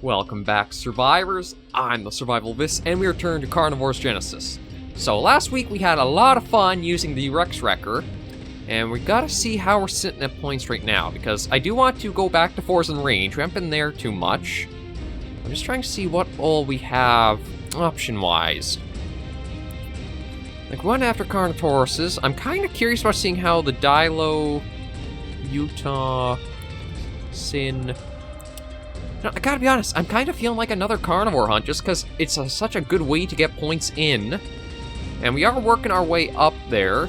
Welcome back, survivors. I'm the Survivalvis, and we return to Carnivores Genesis. So last week we had a lot of fun using the Rex Wrecker, and we gotta see how we're sitting at points right now, because I do want to go back to Force and Range. We haven't been there too much. I'm just trying to see what all we have option-wise. Like, run after Carnivores. I'm kind of curious about seeing how the Dilo, Utah, Sin... No, I gotta be honest, I'm kind of feeling like another carnivore hunt just because it's such a good way to get points in. And we are working our way up there.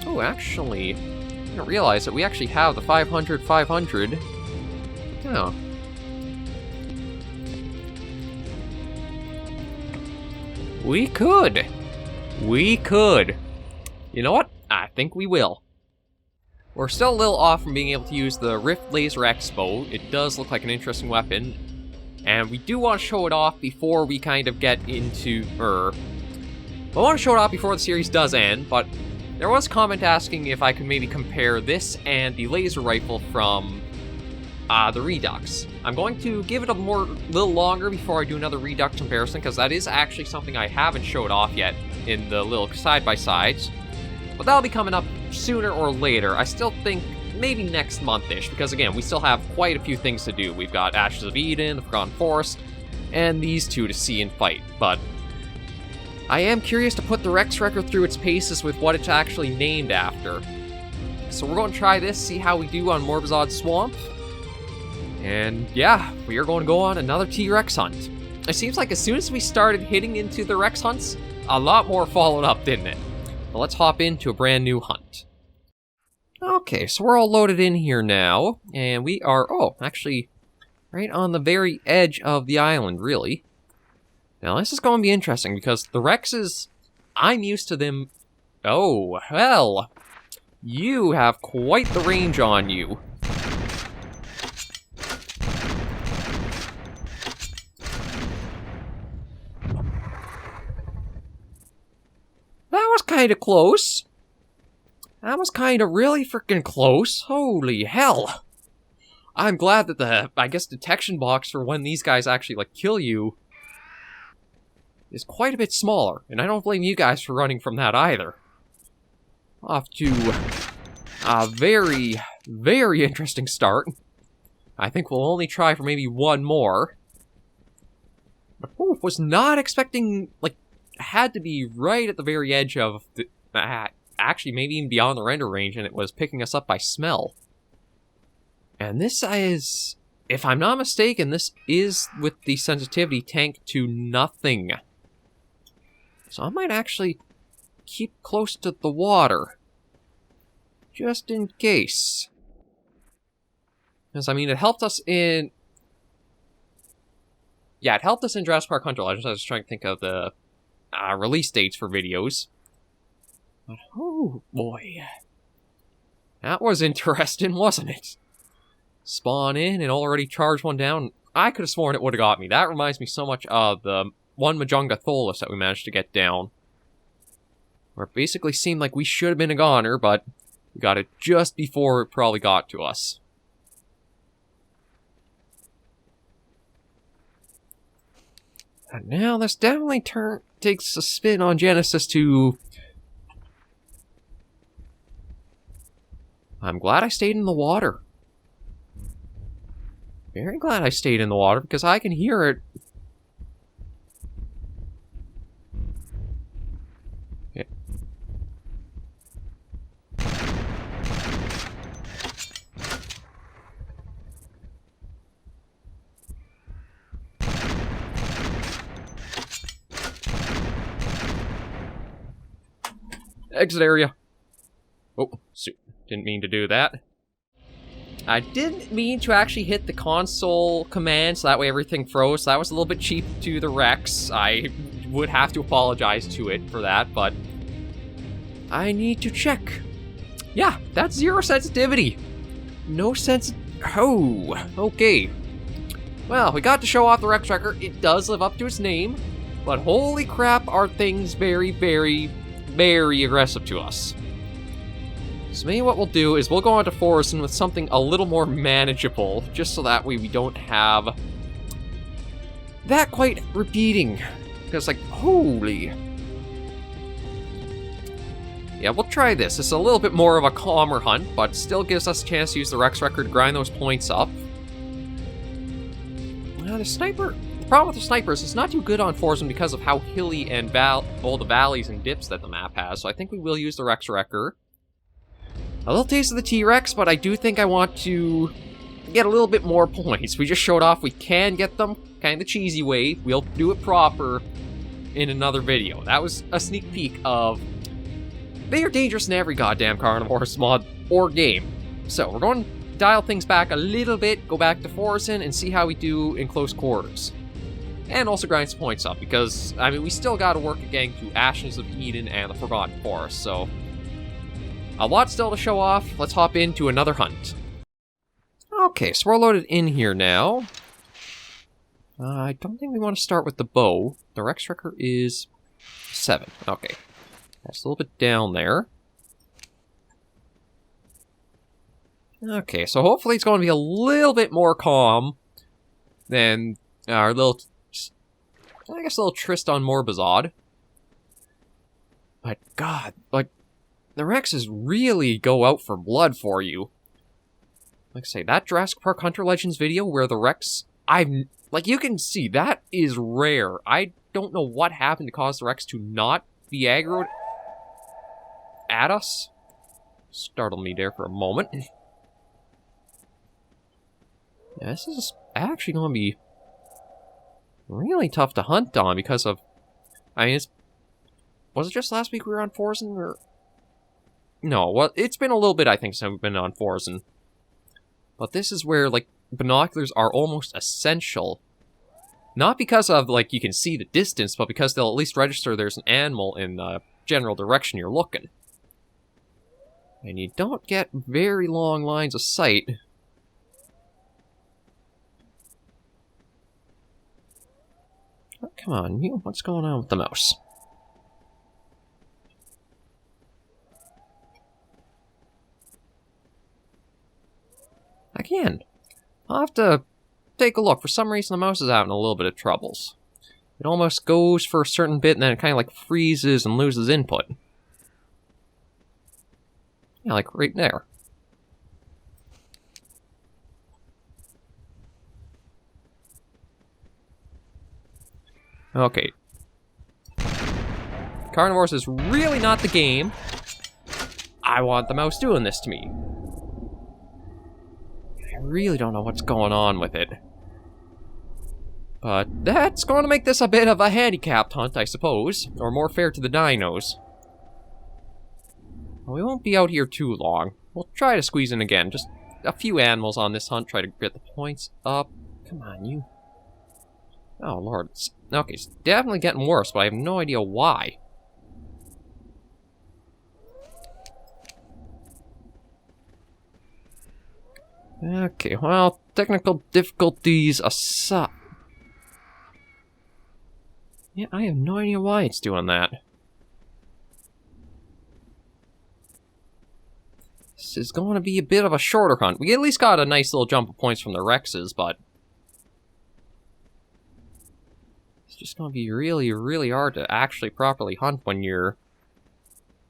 Oh, actually, I didn't realize that we actually have the 500. Oh. We could. You know what? I think we will. We're still a little off from being able to use the Rift Laser Expo. It does look like an interesting weapon. And we do want to show it off before we kind of get into... I want to show it off before the series does end, but there was a comment asking if I could maybe compare this and the laser rifle from the Redux. I'm going to give it a little longer before I do another Redux comparison, because that is actually something I haven't showed off yet in the little side-by-sides. But that'll be coming up sooner or later. I still think maybe next month-ish, because again, we still have quite a few things to do. We've got Ashes of Eden, the Forgotten Forest, and these two to see and fight. But I am curious to put the Rex Wrecker through its paces with what it's actually named after. So we're going to try this, see how we do on Morbizad Swamp. And yeah, we are going to go on another T-Rex hunt. It seems like as soon as we started hitting into the Rex hunts, a lot more followed up, didn't it? Well, let's hop into a brand new hunt. Okay, so we're all loaded in here now, and we are, actually, right on the very edge of the island, really. Now, this is going to be interesting, because the Rexes, I'm used to them... Oh, well, you have quite the range on you. That was kind of close. That was kind of really freaking close. Holy hell. I'm glad that the, detection box for when these guys actually, kill you is quite a bit smaller. And I don't blame you guys for running from that either. Off to a very, very interesting start. I think we'll only try for maybe one more. But was not expecting, had to be right at the very edge of the... actually, maybe even beyond the render range, and it was picking us up by smell. And this is... If I'm not mistaken, this is with the sensitivity tanked to nothing. So I might actually keep close to the water. Just in case. Because, I mean, it helped us in... Yeah, it helped us in Jurassic Park Hunter Legends. I was trying to think of the... release dates for videos. But, oh boy. That was interesting, wasn't it? Spawn in and already charge one down. I could have sworn it would have got me. That reminds me so much of the one Majunga Tholus that we managed to get down. Where it basically seemed like we should have been a goner, but we got it just before it probably got to us. And now this definitely takes a spin on Genesis to... I'm glad I stayed in the water. Very glad I stayed in the water, because I can hear it. Okay. Exit area. Oh, shoot. Didn't mean to do that. I didn't mean to actually hit the console command, so that way everything froze. So that was a little bit cheap to the Rex. I would have to apologize to it for that, but I need to check. Yeah, that's 0 sensitivity. No sense. Oh, okay. Well, we got to show off the Rex Wrecker. It does live up to its name, but holy crap, are things very, very, very aggressive to us. So maybe what we'll do is we'll go on to Forest with something a little more manageable, just so that way we don't have that quite repeating. Because, like, holy... Yeah, we'll try this. It's a little bit more of a calmer hunt, but still gives us a chance to use the Rex record to grind those points up. The sniper... The problem with the sniper is it's not too good on Forsen because of how hilly and all the valleys and dips that the map has, so I think we will use the Rex wrecker. A little taste of the T-Rex, but I do think I want to get a little bit more points. We just showed off we can get them kind of the cheesy way. We'll do it proper in another video. That was a sneak peek of... They are dangerous in every goddamn Carnivores mod or game. So, we're going to dial things back a little bit, go back to Forsen, and see how we do in close quarters. And also grind some points up, because, I mean, we still gotta work at getting to Ashes of Eden and the Forgotten Forest, so... A lot still to show off. Let's hop into another hunt. Okay, so we're loaded in here now. I don't think we want to start with the bow. The Rex Wrecker is 7. Okay. That's a little bit down there. Okay, so hopefully it's going to be a little bit more calm than our little... I guess a little Tristan Morbizad. But god, like, the Rexes really go out for blood for you. Like I say, that Jurassic Park Hunter Legends video where the Rex... like, you can see, that is rare. I don't know what happened to cause the Rex to not be aggroed at us. Startled me there for a moment. Yeah, this is actually going to be really tough to hunt on because of... I mean, was it just last week we were on Forsen, or... No, well, it's been a little bit, I think, since we've been on Forsen. But this is where, like, binoculars are almost essential. Not because of, like, you can see the distance, but because they'll at least register there's an animal in the general direction you're looking. And you don't get very long lines of sight. Oh, come on, you. What's going on with the mouse? Again, I'll have to take a look. For some reason, the mouse is having a little bit of troubles. It almost goes for a certain bit, and then it kind of like freezes and loses input. Yeah, like right there. Okay. Carnivores is really not the game. I want the mouse doing this to me. I really don't know what's going on with it. But that's going to make this a bit of a handicapped hunt, I suppose. Or more fair to the dinos. Well, we won't be out here too long. We'll try to squeeze in again. Just a few animals on this hunt. Try to get the points up. Come on, you. Oh, Lord. Okay, it's definitely getting worse, but I have no idea why. Okay, well, technical difficulties aside... Yeah, I have no idea why it's doing that. This is going to be a bit of a shorter hunt. We at least got a nice little jump of points from the Rexes, but... It's just going to be really, really hard to actually properly hunt when your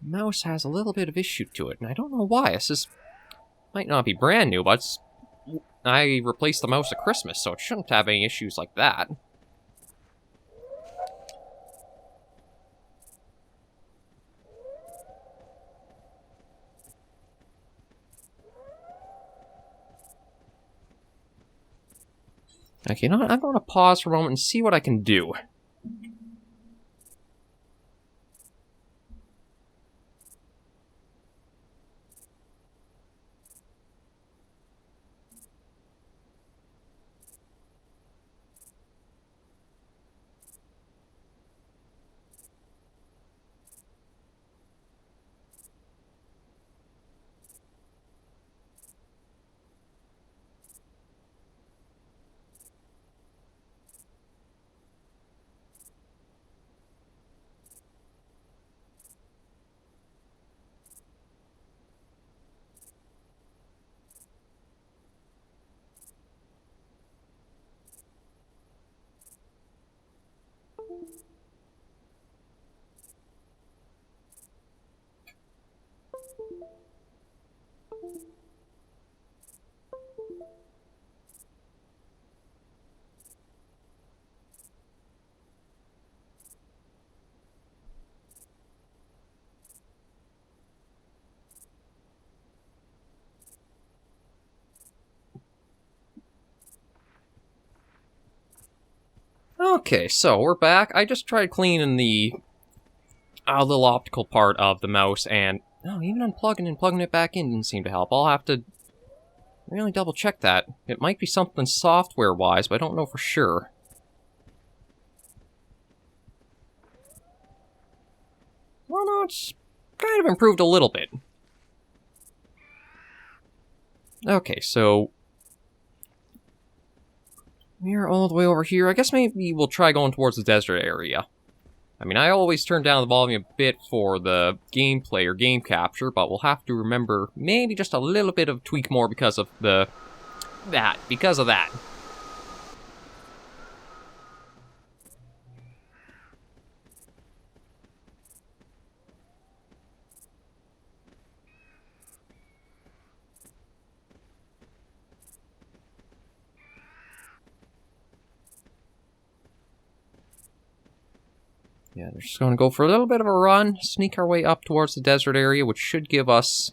mouse has a little bit of issue to it. And I don't know why. This is... might not be brand new, but I replaced the mouse at Christmas, so it shouldn't have any issues like that. Okay, you know what? I'm going to pause for a moment and see what I can do. Okay, so we're back. I just tried cleaning the little optical part of the mouse, and even unplugging and plugging it back in didn't seem to help. I'll have to really double check that. It might be something software-wise, but I don't know for sure. Well, no, it's kind of improved a little bit. Okay, so we're all the way over here. I guess maybe we'll try going towards the desert area. I mean, I always turn down the volume a bit for the gameplay or game capture, but we'll have to remember maybe just a little bit of tweak more because of that. Yeah, we're just going to go for a little bit of a run, sneak our way up towards the desert area, which should give us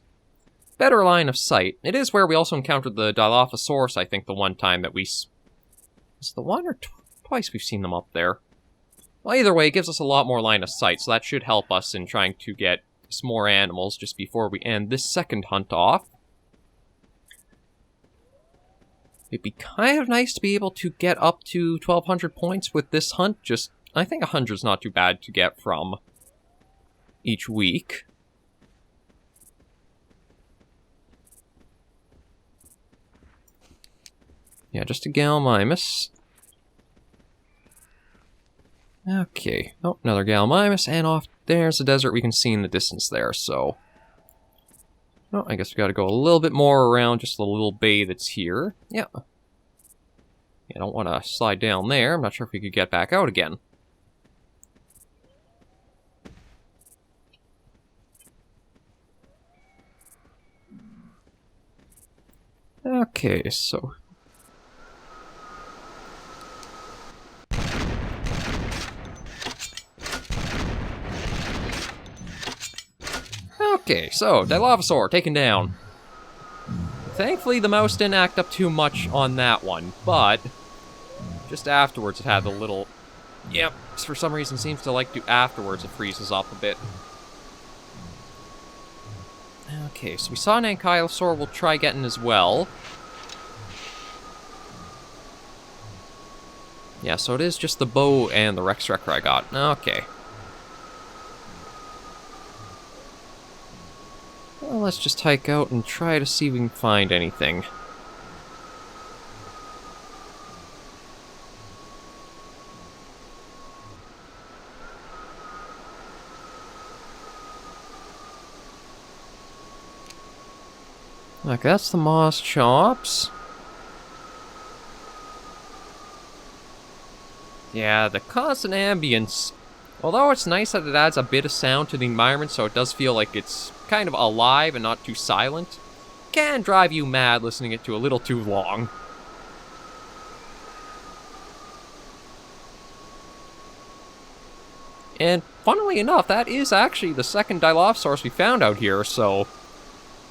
better line of sight. It is where we also encountered the Dilophosaurus, I think, the one time that we... Is it the one or twice we've seen them up there? Well, either way, it gives us a lot more line of sight, so that should help us in trying to get some more animals just before we end this second hunt off. It'd be kind of nice to be able to get up to 1,200 points with this hunt, just... I think 100's not too bad to get from each week. Yeah, just a Gallimimus. Okay. Oh, another Gallimimus, and off there's the desert we can see in the distance there, so... Oh, I guess we gotta go a little bit more around just the little bay that's here. Yeah. I don't want to slide down there. I'm not sure if we could get back out again. Okay, so... Okay, so, Dilophosaur taken down. Thankfully, the mouse didn't act up too much on that one, but... just afterwards it had the little... Yep, for some reason seems to like to afterwards it freezes up a bit. Okay, so we saw an Ankylosaur, we'll try getting as well. Yeah, so it is just the bow and the Rex Wrecker I got. Okay. Well, let's just hike out and try to see if we can find anything. Like, that's the Moss Chops. Yeah, the constant ambience. Although it's nice that it adds a bit of sound to the environment so it does feel like it's kind of alive and not too silent, can drive you mad listening it to a little too long. And funnily enough, that is actually the second Dilophosaurus we found out here, so...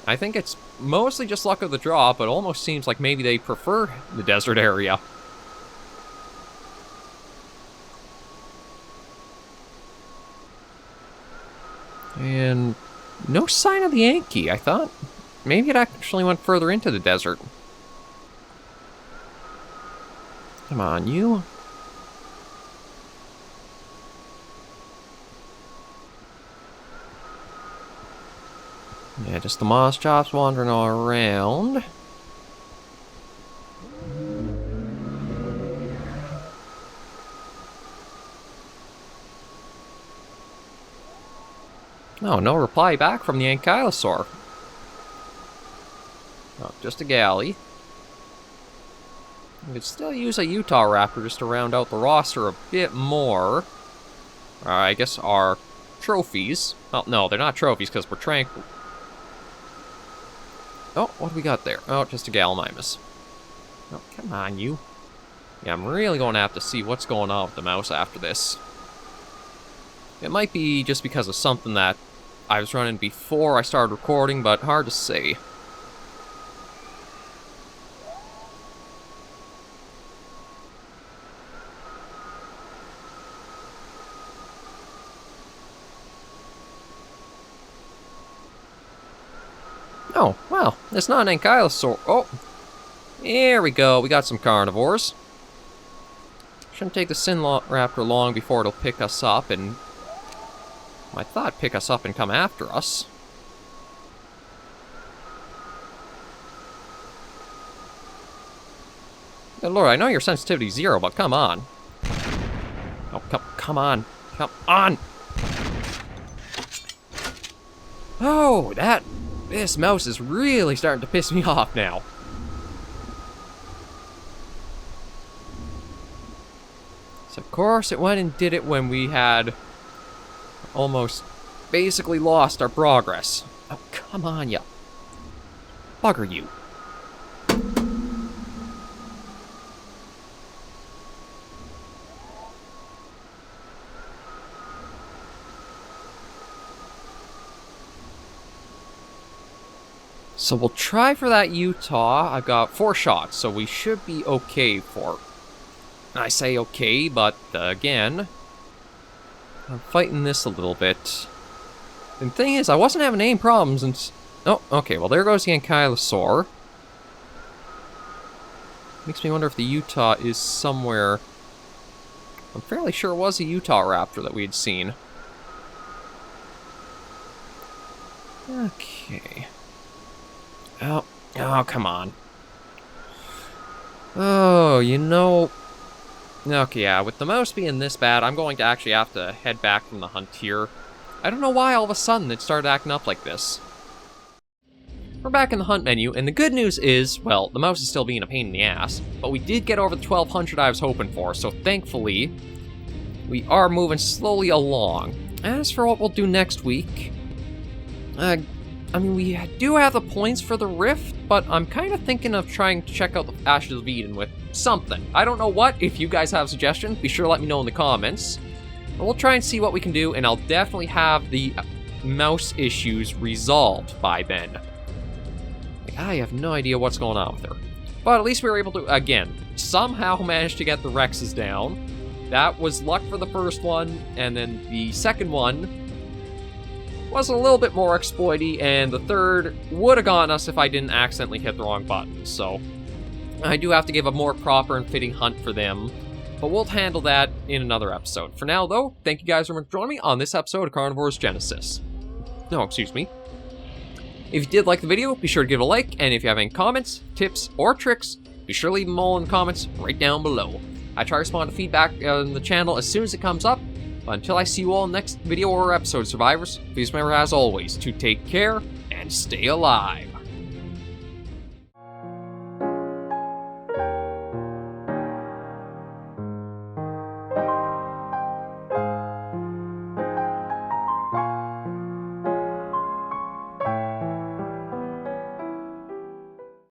I think it's mostly just luck of the draw, but it almost seems like maybe they prefer the desert area. And no sign of the Yankee. I thought maybe it actually went further into the desert. Come on, you. Yeah, just the Moss Chops wandering all around. Oh, no reply back from the Ankylosaur. Oh, just a galley. We could still use a Utah Raptor just to round out the roster a bit more. I guess our trophies. Well, no, they're not trophies because we're tranquil. Oh, what do we got there? Oh, just a Gallimimus. Oh, come on, you. Yeah, I'm really going to have to see what's going on with the mouse after this. It might be just because of something that I was running before I started recording, but hard to say. Oh, well, it's not an ankylosaur. Oh, here we go. We got some carnivores. Shouldn't take the Raptor long before it'll pick us up and... I thought pick us up and come after us. Good Lord, I know your sensitivity's 0, but come on. Oh, come on. Come on! Oh, this mouse is really starting to piss me off now. So of course it went and did it when we had almost basically lost our progress. Oh, come on, you bugger, you. So we'll try for that Utah. I've got 4 shots, so we should be okay for... I say okay, but again, I'm fighting this a little bit. And the thing is, I wasn't having any problems and... Oh, okay, well there goes the ankylosaur. Makes me wonder if the Utah is somewhere... I'm fairly sure it was a Utah raptor that we had seen. Okay. Oh, come on. Oh, you know... Okay, yeah, with the mouse being this bad, I'm going to actually have to head back from the hunt here. I don't know why all of a sudden it started acting up like this. We're back in the hunt menu, and the good news is, well, the mouse is still being a pain in the ass, but we did get over the 1200 I was hoping for, so thankfully, we are moving slowly along. As for what we'll do next week, I mean, we do have the points for the Rift, but I'm kind of thinking of trying to check out the Ashes of Eden with something. I don't know what. If you guys have suggestions, be sure to let me know in the comments. But we'll try and see what we can do, and I'll definitely have the mouse issues resolved by then. I have no idea what's going on with her. But at least we were able to, again, somehow manage to get the Rexes down. That was luck for the first one, and then the second one was a little bit more exploity, and the third would have gotten us if I didn't accidentally hit the wrong button, so I do have to give a more proper and fitting hunt for them, but we'll handle that in another episode. For now, though, thank you guys very much for joining me on this episode of Carnivores Genesis. No, excuse me. If you did like the video, be sure to give it a like, and if you have any comments, tips, or tricks, be sure to leave them all in the comments right down below. I try to respond to feedback on the channel as soon as it comes up. But until I see you all in the next video or episode, survivors, please remember, as always, to take care and stay alive.